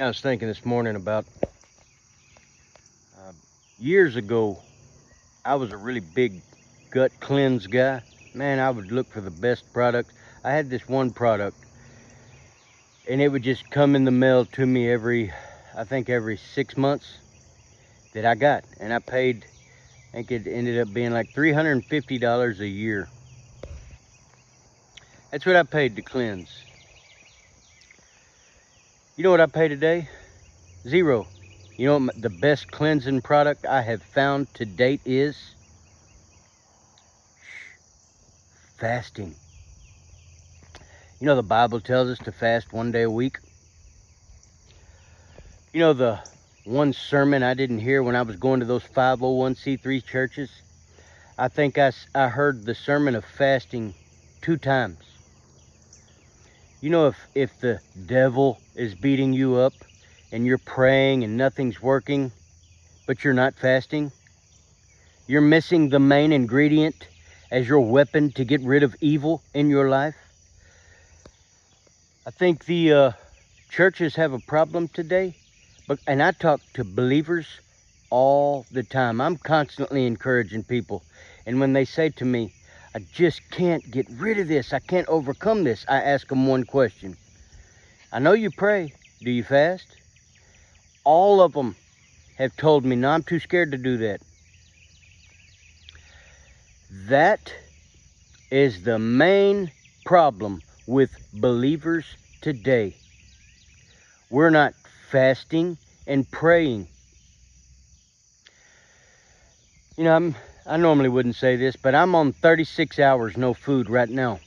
I was thinking this morning about years ago, I was a really big gut cleanse guy. Man, I would look for the best product. I had this one product, and it would just come in the mail to me every 6 months that I got. And I paid, I think it ended up being like $350 a year. That's what I paid to cleanse. You know what I pay today? Zero. You know what the best cleansing product I have found to date is? Fasting. You know the Bible tells us to fast one day a week. You know the one sermon I didn't hear when I was going to those 501c3 churches? I think I heard the sermon of fasting 2 times. You know, if the devil is beating you up and you're praying and nothing's working, but you're not fasting, you're missing the main ingredient as your weapon to get rid of evil in your life. I think the churches have a problem today, and I talk to believers all the time. I'm constantly encouraging people, and when they say to me, I just can't get rid of this, I can't overcome this, I ask them one question. I know you pray. Do you fast? All of them have told me, no, I'm too scared to do that. That is the main problem with believers today. We're not fasting and praying. You know, I normally wouldn't say this, but I'm on 36 hours no food right now.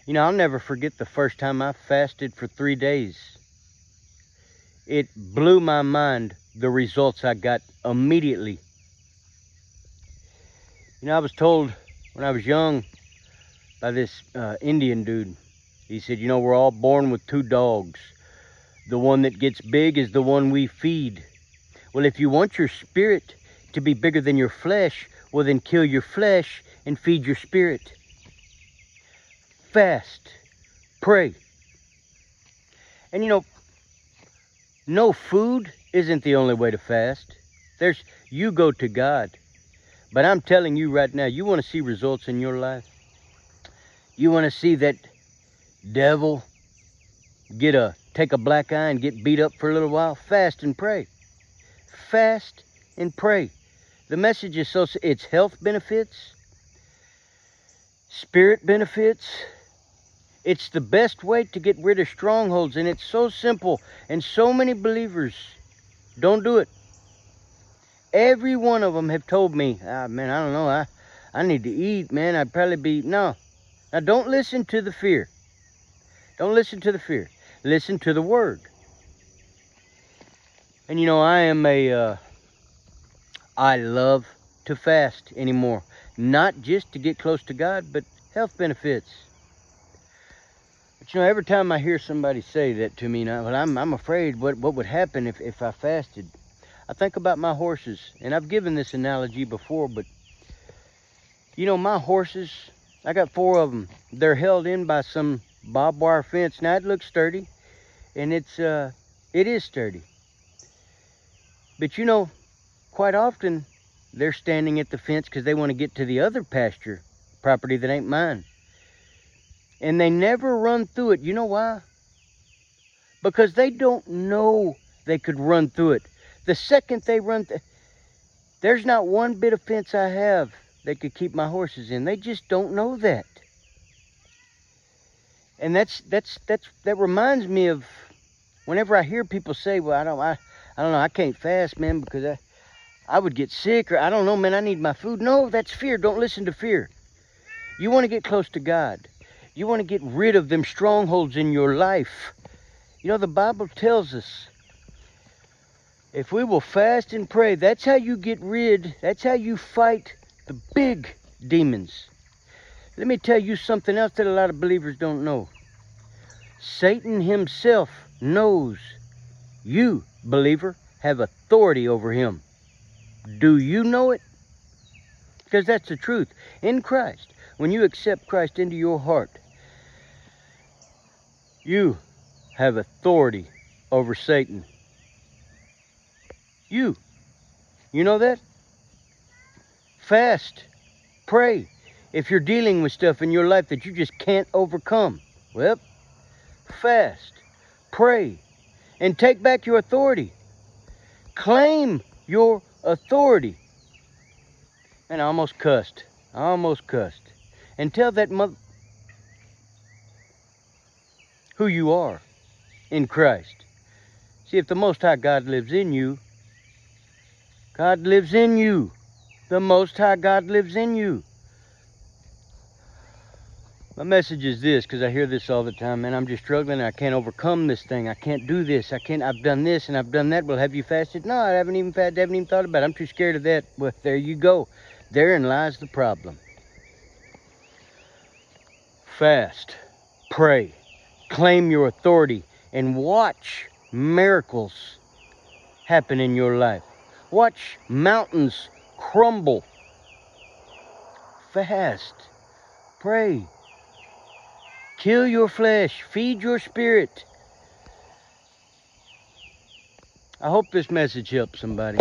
You know, I'll never forget the first time I fasted for 3 days. It blew my mind, the results I got immediately. You know, I was told when I was young by this Indian dude. He said, you know, we're all born with 2 dogs. The one that gets big is the one we feed. Well, if you want your spirit to be bigger than your flesh, well, then kill your flesh and feed your spirit. Fast. Pray. And you know, no food isn't the only way to fast. You go to God. But I'm telling you right now, you want to see results in your life? You want to see that devil take a black eye and get beat up for a little while? Fast and pray. Fast and pray. The message is it's health benefits, spirit benefits. It's the best way to get rid of strongholds, and it's so simple, and so many believers don't do it. Every one of them have told me, man, I don't know, I need to eat, man, I'd probably be, no. Now don't listen to the fear. Don't listen to the fear. Listen to the word. And you know, I love to fast anymore. Not just to get close to God, but health benefits. But you know, every time I hear somebody say that to me, now, well, I'm afraid what would happen if I fasted. I think about my horses, and I've given this analogy before, but you know, my horses, I got 4 of them. They're held in by some barbed wire fence. Now it looks sturdy, and it is sturdy. But you know, quite often they're standing at the fence because they want to get to the other pasture property that ain't mine. And they never run through it. You know why? Because they don't know they could run through it. The second they run, there's not one bit of fence I have that could keep my horses in. They just don't know that. And that reminds me of whenever I hear people say, well, I don't know, I can't fast, man, because I would get sick, or I don't know, man, I need my food. No, that's fear. Don't listen to fear. You want to get close to God. You want to get rid of them strongholds in your life. You know, the Bible tells us, if we will fast and pray, that's how you get rid, that's how you fight the big demons. Let me tell you something else that a lot of believers don't know. Satan himself knows you, believer, have authority over him. Do you know it? Because that's the truth. In Christ, when you accept Christ into your heart, you have authority over Satan. You know that? Fast. Pray. If you're dealing with stuff in your life that you just can't overcome, well, fast. Pray. And take back your authority. Claim your authority. And I almost cussed. And tell that mother who you are in Christ. See, if the Most High God lives in you, God lives in you. The Most High God lives in you. My message is this, because I hear this all the time, man. I'm just struggling. I can't overcome this thing. I can't do this. I've done this and I've done that. Well, have you fasted? No, I haven't even fasted. I haven't even thought about it. I'm too scared of that. Well, there you go. Therein lies the problem. Fast. Pray. Claim your authority. And watch miracles happen in your life. Watch mountains crumble. Fast. Pray. Kill your flesh. Feed your spirit. I hope this message helps somebody.